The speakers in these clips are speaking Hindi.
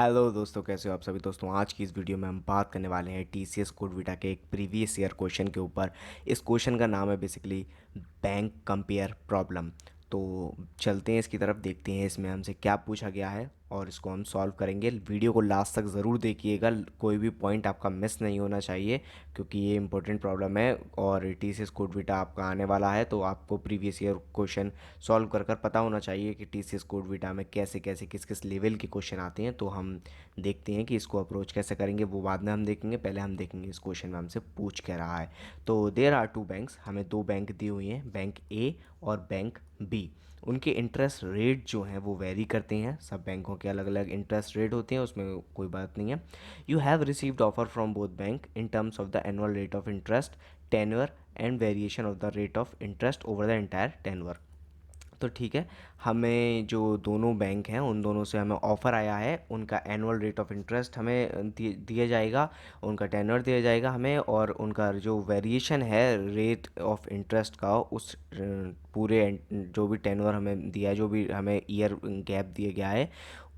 हेलो दोस्तों, कैसे हो आप सभी दोस्तों। आज की इस वीडियो में हम बात करने वाले हैं टीसीएस कोडविटा के एक प्रीवियस ईयर क्वेश्चन के ऊपर। इस क्वेश्चन का नाम है बेसिकली बैंक कंपेयर प्रॉब्लम। तो चलते हैं इसकी तरफ, देखते हैं इसमें हमसे क्या पूछा गया है और इसको हम सॉल्व करेंगे। वीडियो को लास्ट तक ज़रूर देखिएगा, कोई भी पॉइंट आपका मिस नहीं होना चाहिए क्योंकि ये इंपॉर्टेंट प्रॉब्लम है और टीसीएस कोडविटा आपका आने वाला है। तो आपको प्रीवियस ईयर क्वेश्चन सॉल्व कर कर पता होना चाहिए कि टीसीएस कोडविटा में कैसे कैसे किस किस लेवल के क्वेश्चन आते हैं। तो हम देखते हैं कि इसको अप्रोच कैसे करेंगे, वो बाद में हम देखेंगे। पहले हम देखेंगे इस क्वेश्चन में हमसे पूछ क्या रहा है। तो देयर आर टू बैंक्स, हमें दो बैंक दी हुई हैं, बैंक ए और बैंक बी। उनके इंटरेस्ट रेट जो हैं वो वेरी करते हैं। सब बैंकों के अलग अलग इंटरेस्ट रेट होते हैं, उसमें कोई बात नहीं है। You have received offer from both bank in terms of the annual rate of interest, tenure and variation of the rate of interest over the entire tenure. तो ठीक है, हमें जो दोनों बैंक हैं उन दोनों से हमें ऑफ़र आया है, उनका एनुअल रेट ऑफ इंटरेस्ट हमें दिया जाएगा, उनका टेन्योर दिया जाएगा हमें, और उनका जो वेरिएशन है रेट ऑफ इंटरेस्ट का उस पूरे जो भी टेन्योर हमें दिया है, जो भी हमें ईयर गैप दिया गया है,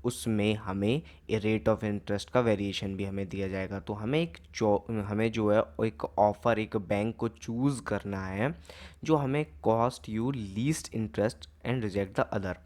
उसमें हमें रेट ऑफ इंटरेस्ट का वेरिएशन भी हमें दिया जाएगा। तो हमें जो है एक ऑफ़र, एक बैंक को चूज़ करना है जो हमें cost you least interest and reject the other.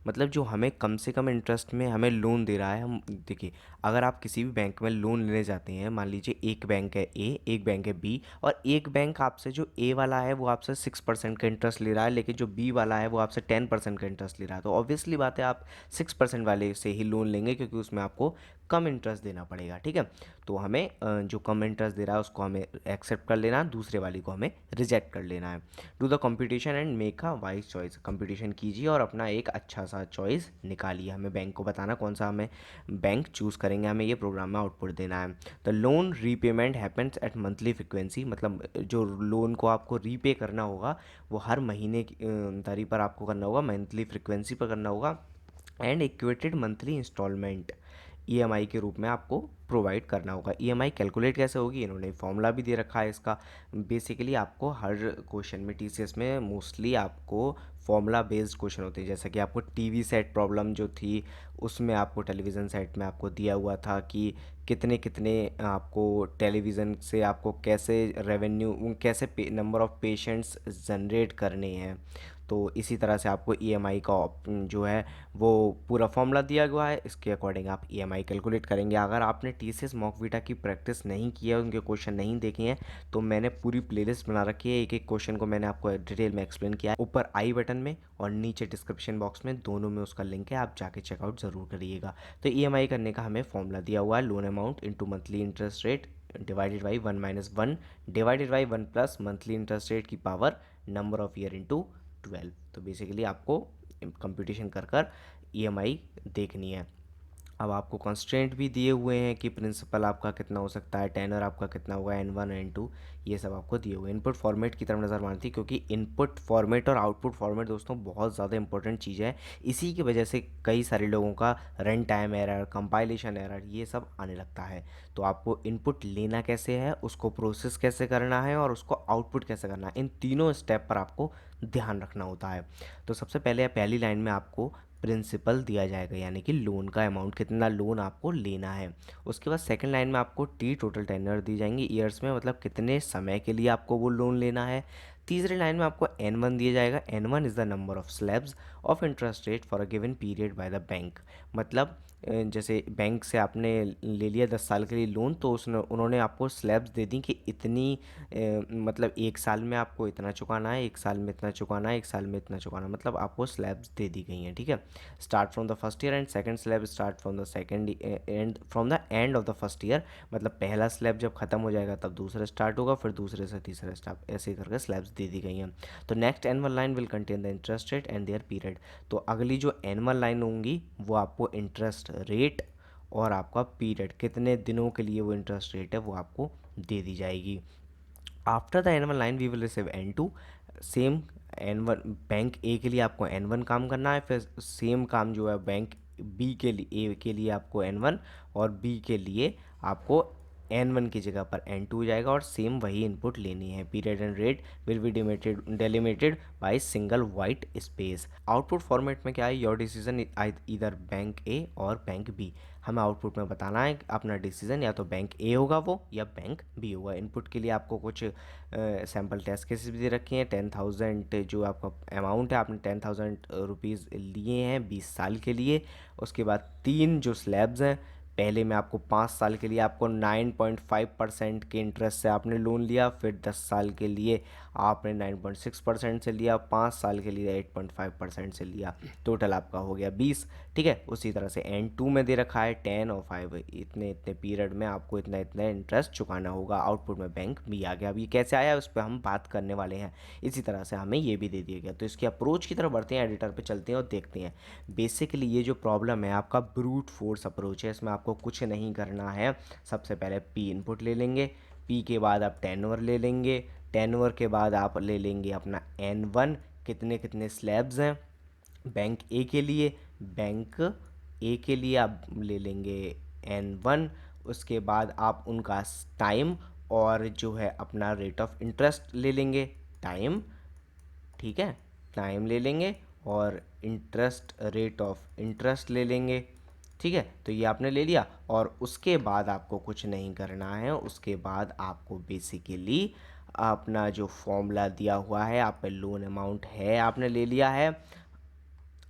मतलब जो हमें कम से कम इंटरेस्ट में हमें लोन दे रहा है। हम देखिए, अगर आप किसी भी बैंक में लोन लेने जाते हैं, मान लीजिए एक बैंक है ए, एक बैंक है बी, और एक बैंक आपसे, जो ए वाला है वो आपसे 6% का इंटरेस्ट ले रहा है, लेकिन जो बी वाला है वो आपसे 10% का इंटरेस्ट ले रहा है। तो ऑब्वियसली बात है, आप 6% वाले से ही लोन लेंगे क्योंकि उसमें आपको कम इंटरेस्ट देना पड़ेगा। ठीक है, तो हमें जो कम इंटरेस्ट दे रहा है उसको हमें एक्सेप्ट कर लेना है, दूसरे वाली को हमें रिजेक्ट कर लेना है। Do the competition and make a wise choice. Competition कीजिए और अपना एक अच्छा सा चॉइस निकालिए। हमें बैंक को बताना कौन सा हमें बैंक चूज़ करेंगे, हमें ये प्रोग्राम में आउटपुट देना है। The loan repayment happens at monthly frequency. मतलब जो लोन को आपको रीपे करना होगा वो हर महीने की तारीख पर आपको करना होगा, मंथली फ्रिक्वेंसी पर करना होगा। And equated monthly instalment EMI के रूप में आपको प्रोवाइड करना होगा। ईएमआई कैलकुलेट कैसे होगी, इन्होंने फॉर्मूला भी दे रखा है इसका। बेसिकली आपको हर क्वेश्चन में टीसीएस में मोस्टली आपको फॉर्मूला बेस्ड क्वेश्चन होते हैं। जैसा कि आपको टीवी सेट प्रॉब्लम जो थी, उसमें आपको टेलीविज़न सेट में आपको दिया हुआ था कि कितने कितने आपको टेलीविज़न से आपको कैसे रेवेन्यू, कैसे नंबर ऑफ़ पेशेंट्स जनरेट करने हैं। तो इसी तरह से आपको ईएमआई का जो है वो पूरा फॉर्मूला दिया हुआ है, इसके अकॉर्डिंग आप ईएमआई कैलकुलेट करेंगे। अगर आपने टीसीएस मॉकविटा की प्रैक्टिस नहीं की है, उनके क्वेश्चन नहीं देखे हैं, तो मैंने पूरी प्लेलिस्ट बना रखी है, एक एक क्वेश्चन को मैंने आपको डिटेल में एक्सप्लेन किया है। ऊपर आई बटन में और नीचे डिस्क्रिप्शन बॉक्स में, दोनों में उसका लिंक है, आप जाके चेकआउट ज़रूर करिएगा। तो ईएमआई करने का हमें फॉर्मूला दिया हुआ है, loan amount into monthly interest rate divided by 1 - 1 divided by 1 plus monthly interest rate की power number of year into 12। तो बेसिकली आपको कंप्यूटेशन कर कर ईएमआई देखनी है। अब आपको कंस्ट्रेंट भी दिए हुए हैं कि प्रिंसिपल आपका कितना हो सकता है, टेनर आपका कितना होगा, N1 N2, ये सब आपको दिए हुए हैं। इनपुट फॉर्मेट की तरफ नज़र मारती है क्योंकि इनपुट फॉर्मेट और आउटपुट फॉर्मेट दोस्तों बहुत ज़्यादा इंपॉर्टेंट चीज़ है। इसी की वजह से कई सारे लोगों का run time error, compilation error, ये सब आने लगता है। तो आपको इनपुट लेना कैसे है, उसको प्रोसेस कैसे करना है और उसको आउटपुट कैसे करना है, इन तीनों स्टेप पर आपको ध्यान रखना होता है। तो सबसे पहले पहली लाइन में आपको प्रिंसिपल दिया जाएगा, यानी कि लोन का अमाउंट, कितना लोन आपको लेना है। उसके बाद सेकंड लाइन में आपको टी टोटल टेन्योर दी जाएंगी ईयर्स में, मतलब कितने समय के लिए आपको वो लोन लेना है। तीसरी लाइन में आपको N1 दिया जाएगा। N1 is the number of slabs of interest rate for a given period by the bank. मतलब जैसे बैंक से आपने ले लिया 10 साल के लिए लोन, तो उन्होंने आपको स्लैब्स दे दी कि इतनी मतलब एक साल में आपको इतना चुकाना है, एक साल में इतना चुकाना है, एक साल में इतना चुकाना है, मतलब आपको स्लैब्स दे दी गई हैं। ठीक है, start from the first year and second slab start from the second and from the end of the first year. मतलब पहला स्लैब जब खत्म हो जाएगा तब दूसरा स्टार्ट होगा, फिर दूसरे से तीसरा स्टार्ट, ऐसे करके स्लैब्स दे दी गई हैं। तो next annual line will contain the interest rate and there period. तो अगली जो एनुअल लाइन होंगी वो आपको इंटरेस्ट रेट और आपका पीरियड, कितने दिनों के लिए वो इंटरेस्ट रेट है, वो आपको दे दी जाएगी। After the N1 line we will receive N2। Same N1 bank A के लिए आपको N1 काम करना है, फिर सेम काम जो है बैंक बी के लिए, ए के लिए आपको N1 और बी के लिए आपको N1 की जगह पर N2 हो जाएगा और सेम वही इनपुट लेनी है। Period and rate will be delimited by single white space. Output format में क्या है, योर डिसीजन इधर बैंक ए और बैंक बी। हमें आउटपुट में बताना है अपना डिसीजन, या तो बैंक ए होगा वो या बैंक बी होगा। इनपुट के लिए आपको कुछ सैम्पल टेस्ट केसेस भी दे रखे हैं। 10,000 जो आपका अमाउंट है, आपने 10,000 रुपीज़ लिए हैं 20 साल के लिए। उसके बाद 3 जो स्लैब्स हैं, पहले में आपको 5 साल के लिए आपको 9.5% के इंटरेस्ट से आपने लोन लिया, फिर 10 साल के लिए आपने 9.6% से लिया, 5 साल के लिए 8.5% से लिया, टोटल आपका हो गया 20। ठीक है, उसी तरह से N2 में दे रखा है 10 और 5, इतने इतने पीरियड में आपको इतना इतना इंटरेस्ट चुकाना होगा। आउटपुट में बैंक भी आ गया। अब ये कैसे आया उस पर हम बात करने वाले हैं। इसी तरह से हमें ये भी दे दिया गया। तो इसकी अप्रोच की तरफ बढ़ते हैं, एडिटर पे चलते हैं और देखते हैं। बेसिकली ये जो प्रॉब्लम है आपका ब्रूट फोर्स अप्रोच है। इसमें आपको कुछ नहीं करना है। सबसे पहले पी इनपुट ले लेंगे, पी के बाद आप टेनवर ले लेंगे, टेनवर के बाद आप ले लेंगे अपना N1, कितने कितने स्लैब्स हैं बैंक ए के लिए, बैंक ए के लिए आप ले लेंगे N1। उसके बाद आप उनका टाइम और जो है अपना रेट ऑफ इंटरेस्ट ले लेंगे, टाइम, ठीक है, टाइम ले लेंगे और इंटरेस्ट, रेट ऑफ इंटरेस्ट ले लेंगे। ठीक है, तो ये आपने ले लिया और उसके बाद आपको कुछ नहीं करना है। उसके बाद आपको बेसिकली अपना जो फॉर्मूला दिया हुआ है, आप पे लोन अमाउंट है आपने ले लिया है,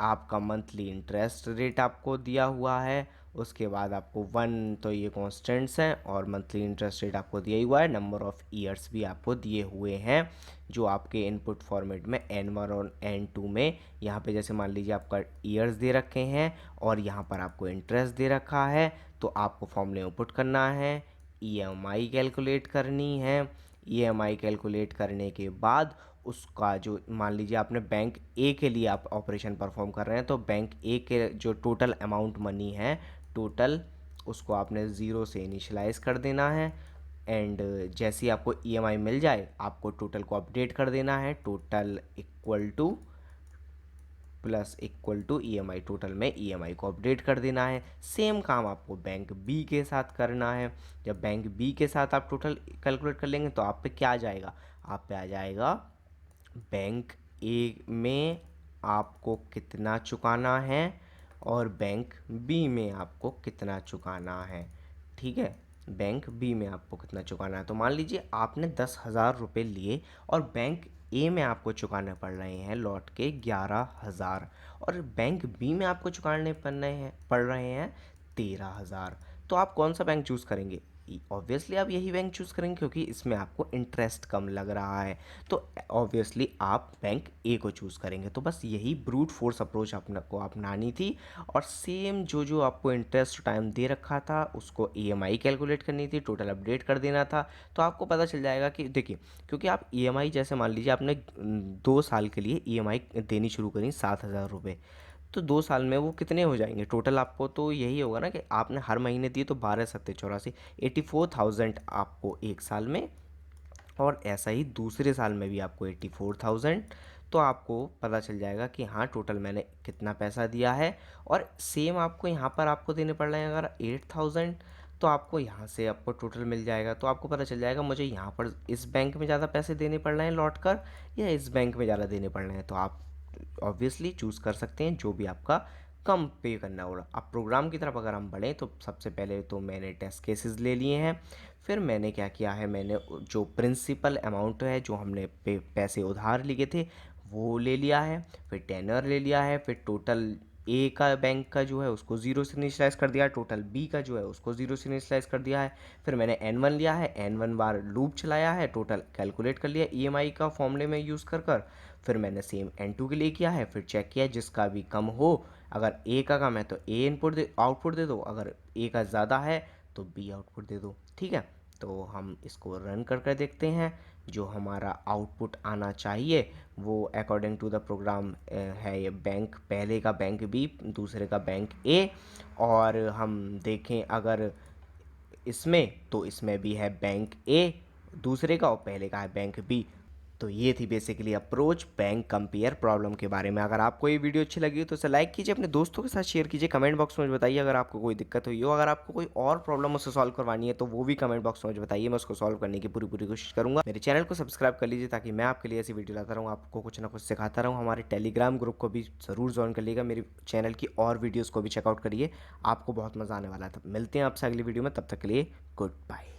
आपका मंथली इंटरेस्ट रेट आपको दिया हुआ है, उसके बाद आपको 1 तो ये कॉन्स्टेंट्स हैं और मंथली इंटरेस्ट रेट आपको दिया हुआ है, नंबर ऑफ़ ईयर्स भी आपको दिए हुए हैं जो आपके इनपुट फॉर्मेट में N1 और N2 में, यहाँ पे जैसे मान लीजिए आपका ईयर्स दे रखे हैं और यहाँ पर आपको इंटरेस्ट दे रखा है। तो आपको फॉर्मूले में पुट करना है, EMI कैलकुलेट करनी है। EMI कैलकुलेट करने के बाद उसका जो मान लीजिए आपने बैंक ए के लिए आप ऑपरेशन परफॉर्म कर रहे हैं, तो बैंक ए के जो टोटल अमाउंट मनी है, टोटल, उसको आपने ज़ीरो से इनिशलाइज कर देना है। एंड जैसे ही आपको EMI मिल जाए, आपको टोटल को अपडेट कर देना है, total equal to plus equal to EMI, total में EMI को अपडेट कर देना है। सेम काम आपको बैंक बी के साथ करना है। जब बैंक बी के साथ आप टोटल कैलकुलेट कर लेंगे तो आप पे क्या आ जाएगा, आप पे आ जाएगा बैंक ए में आपको कितना चुकाना है और बैंक बी में आपको कितना चुकाना है। ठीक है, बैंक बी में आपको कितना चुकाना है। तो मान लीजिए आपने 10,000 रुपये लिए और बैंक ए में आपको चुकाने पड़ रहे हैं लौट के 11,000 और बैंक बी में आपको चुकाने पड़ रहे हैं 13,000। तो आप कौन सा बैंक चूज़ करेंगे? ऑब्वियसली आप यही बैंक चूज़ करेंगे क्योंकि इसमें आपको इंटरेस्ट कम लग रहा है। तो ऑब्वियसली आप बैंक ए को चूज़ करेंगे। तो बस यही ब्रूट फोर्स अप्रोच को अपनानी थी और सेम जो जो आपको इंटरेस्ट टाइम दे रखा था उसको EMI कैलकुलेट करनी थी, टोटल अपडेट कर देना था। तो आपको पता चल जाएगा कि देखिए, क्योंकि आप EMI जैसे मान लीजिए आपने 2 साल के लिए EMI देनी शुरू करी 7,000 रुपये, तो 2 साल में वो कितने हो जाएंगे टोटल? आपको तो यही होगा ना कि आपने हर महीने दिए तो 12 7 84 84,000 आपको एक साल में, और ऐसा ही दूसरे साल में भी आपको 84,000। तो आपको पता चल जाएगा कि हाँ टोटल मैंने कितना पैसा दिया है। और सेम आपको यहाँ पर आपको देने पड़ रहे हैं अगर 8,000, तो आपको यहाँ से आपको टोटल मिल जाएगा। तो आपको पता चल जाएगा मुझे यहाँ पर इस बैंक में ज़्यादा पैसे देने पड़ रहे हैं लौट कर या इस बैंक में ज़्यादा देने पड़ रहे हैं। तो आप ऑब्वियसली चूज़ कर सकते हैं जो भी आपका कम पे करना होगा। अब प्रोग्राम की तरफ अगर हम बढ़ें तो सबसे पहले तो मैंने टेस्ट केसेस ले लिए हैं। फिर मैंने क्या किया है, मैंने जो प्रिंसिपल अमाउंट है जो हमने पैसे उधार लिए थे वो ले लिया है, फिर टेनर ले लिया है, फिर टोटल ए का बैंक का जो है उसको ज़ीरो से इनिशियलाइज़ कर दिया है, टोटल बी का जो है उसको ज़ीरो से इनिशियलाइज़ कर दिया है। फिर मैंने N1 लिया है, N1 बार लूप चलाया है, टोटल कैलकुलेट कर लिया EMI का फॉर्मूले में यूज़ कर कर। फिर मैंने सेम N2 के लिए किया है, फिर चेक किया जिसका भी कम हो, अगर ए का कम है तो ए इनपुट दे आउटपुट दे दो, अगर ए का ज़्यादा है तो बी आउटपुट दे दो। ठीक है, तो हम इसको रन कर देखते हैं। जो हमारा आउटपुट आना चाहिए वो अकॉर्डिंग टू द प्रोग्राम है, ये बैंक, पहले का बैंक बी, दूसरे का बैंक ए। और हम देखें अगर इसमें, तो इसमें भी है बैंक ए दूसरे का और पहले का है बैंक बी। तो ये थी basically approach bank compare problem के बारे में। अगर आपको ये वीडियो अच्छी लगी तो इसे लाइक कीजिए, अपने दोस्तों के साथ शेयर कीजिए, कमेंट बॉक्स में मुझे बताइए अगर आपको कोई दिक्कत हुई हो। अगर आपको कोई और प्रॉब्लम मुझसे सॉल्व करवानी है तो वो भी कमेंट बॉक्स में मुझे बताइए, मैं उसको सॉल्व करने की पूरी पूरी कोशिश करूँगा। मेरे चैनल को सब्सक्राइब कर लीजिए ताकि मैं आपके लिए ऐसी वीडियो लाता रहूँ, आपको कुछ ना कुछ सिखाता रहूँ। हमारे टेलीग्राम ग्रुप को भी ज़रूर ज्वाइन कर लीजिएगा, मेरी चैनल की और वीडियोज़ को भी चेकआउट करिए, आपको बहुत मज़ा आने वाला है। तब मिलते हैं आपसे अगली वीडियो में, तब तक के लिए गुड बाय।